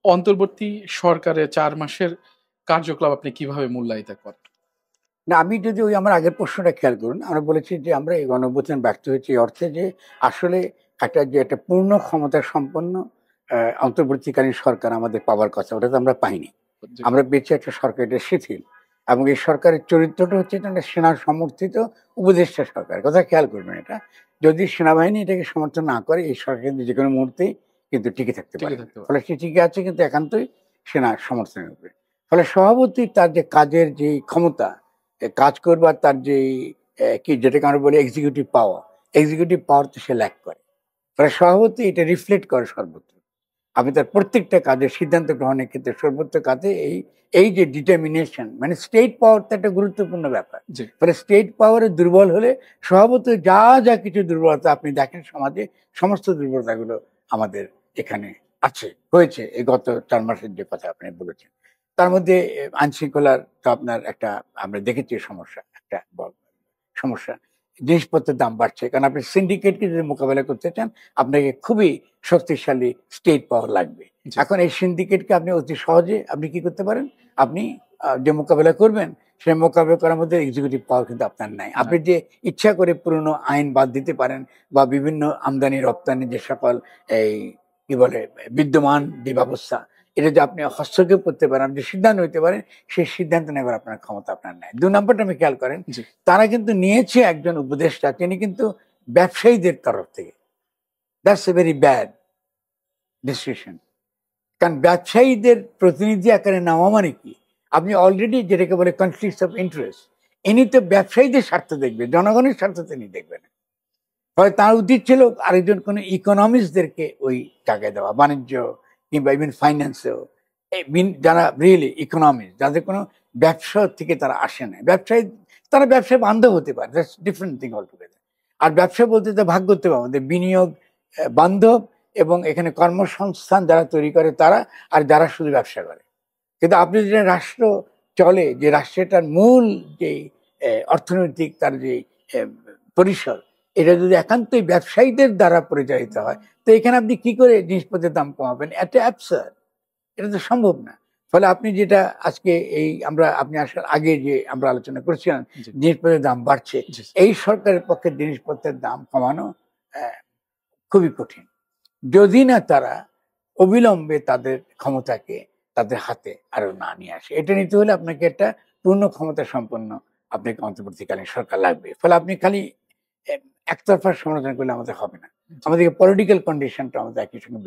অন্তর্বর্তী সরকারের ৪ মাসের কার্যকলাপ আপনি কিভাবে মূল্যায়িত করেন? না, আমি যদি ওই আমার আগের প্রশ্নটা খেয়াল করুন, আমরা বলেছি যে আমরা এই গণঅভ্যুত্থান ব্যর্থ হয়েছি এই অর্থে যে আসলে একটা পূর্ণ ক্ষমতা সম্পন্ন অন্তর্বর্তীকালীন সরকার আমাদের পাওয়ার কথা, ওটা তো আমরা পাইনি। জি, আমরা পেয়েছি একটা সরকার, এটা শিথিল, এবং এই সরকারের চরিত্রটা হচ্ছে এটা একটা সেনা সমর্থিত উপদেষ্টা সরকার। কথা খেয়াল করবেন এটা। যদি সেনাবাহিনী এটাকে সমর্থন না করে, এই সরকার কিন্তু যেকোনো মুহূর্তেই কিন্তু টিকে থাকতে পারে টিকে না। থাকতে পারে। ফলে সে টিকে আছে কিন্তু একান্তই সেনা সমর্থনের উপরে। ফলে সভাপতি তার যে কাজের যে ক্ষমতা, কাজ করবার তার যে কি যেটাকে আমরা বলি এক্সিকিউটিভ পাওয়ার তো সে ল্যাক করে। ফলে সভাপতি এটা রিফ্লেক্ট করে সর্বত্র। আমি তার প্রত্যেকটা কাজের সিদ্ধান্ত গ্রহণের ক্ষেত্রে সর্বত্র কাজে এই এই যে ডিটারমিনেশন, মানে স্টেট পাওয়ার তো একটা গুরুত্বপূর্ণ ব্যাপার। জি, ফলে স্টেট পাওয়ারে দুর্বল হলে সভাপতি যা যা কিছু দুর্বলতা আপনি দেখেন সমাজে, সমস্ত দুর্বলতাগুলো আমাদের এখানে আছে, হয়েছে এই গত ৪ মাসের যে কথা আপনি বলেছেন। তার মধ্যে আইন শৃঙ্খলার তো আপনার একটা আমরা দেখেছি সমস্যা, একটা সমস্যা। জিনিসপত্রের দাম বাড়ছে। কারণ আপনি সিন্ডিকেটকে যদি মোকাবেলা করতে চান, আপনাকে খুবই শক্তিশালী স্টেট পাওয়ার লাগবে। জি, এখন এই সিন্ডিকেটকে আপনি অতি সহজে আপনি কি করতে পারেন? আপনি যে মোকাবেলা করবেন, সে মোকাবেলা করার মধ্যে এক্সিকিউটিভ পাওয়ার কিন্তু আপনার নাই। না, আপনি যে ইচ্ছা করে পুরনো আইন বাদ দিতে পারেন, বা বিভিন্ন আমদানি রপ্তানি যে সকল এই কি বলে বিদ্যমান যে ব্যবস্থা, এটা যে আপনি হস্তক্ষেপ করতে পারেন, আপনি সিদ্ধান্ত নিতে পারেন, সেই সিদ্ধান্ত নেবার আপনার ক্ষমতা আপনার নাই। ২ নম্বরটা আপনি খেয়াল করেন, জি, তারা কিন্তু নিয়েছে একজন উপদেষ্টা, তিনি কিন্তু ব্যবসায়ীদের তরফ থেকে। That's a very bad decision. কারণ ব্যবসায়ীদের প্রতিনিধি আকারে নেওয়া মানে কি? আপনি অলরেডি যেটাকে বলে কনফ্লিক্টস অফ ইন্টারেস্ট। ইনি তো ব্যবসায়ীদের স্বার্থ দেখবে, জনগণের স্বার্থ তিনি দেখবেন না। ফলে তার উচিত ছিল আরেকজন কোনো ইকোনমিস্টদেরকে ওই জায়গায় দেওয়া, বাণিজ্য কিংবা ইভেন ফাইন্যান্সেও যারা রিয়েলি ইকোনমিস্ট, যাদের কোনো ব্যবসা থেকে তারা আসে না। তারা ব্যবসায় বান্ধব হতে পারে, দ্যাটস ডিফারেন্ট থিং অলটুগেদার। আর ব্যবসা বলতে তো ভাগ করতে হবে, আমাদের বিনিয়োগ বান্ধব, এবং এখানে কর্মসংস্থান যারা তৈরি করে তারা, আর যারা শুধু ব্যবসা করে। কিন্তু আপনি যে রাষ্ট্র চলে, যে রাষ্ট্রটার মূল যে অর্থনৈতিক তার যে এ, পরিসর, এটা যদি একান্তই ব্যবসায়ীদের দ্বারা পরিচালিত হয়, তো এখানে আপনি কি করে জিনিসপত্রের দাম কমাবেন? এটা অ্যাবসার্ড, এটা তো সম্ভব না। ফলে আপনি যেটা আজকে আপনি আসার আগে যে আমরা আলোচনা করেছিলাম, জি, জিনিসপত্রের দাম বাড়ছে, জি, এই সরকারের পক্ষে জিনিসপত্রের দাম কমানো আহ, খুবই কঠিন, যদি না তারা অবিলম্বে তাদের ক্ষমতাকে তাদের হাতে আরো না নিয়ে আসে। এটা নিতে হলে আপনাকে একটা পূর্ণ ক্ষমতা সম্পন্ন আপনাকে অন্তর্বর্তীকালীন সরকার লাগবে। ফলে আপনি খালি একতরফা সমালোচনা করলে আমাদের হবে না। জি। আমাদেরকে পলিটিক্যাল কন্ডিশনটা আমাদের একই সঙ্গে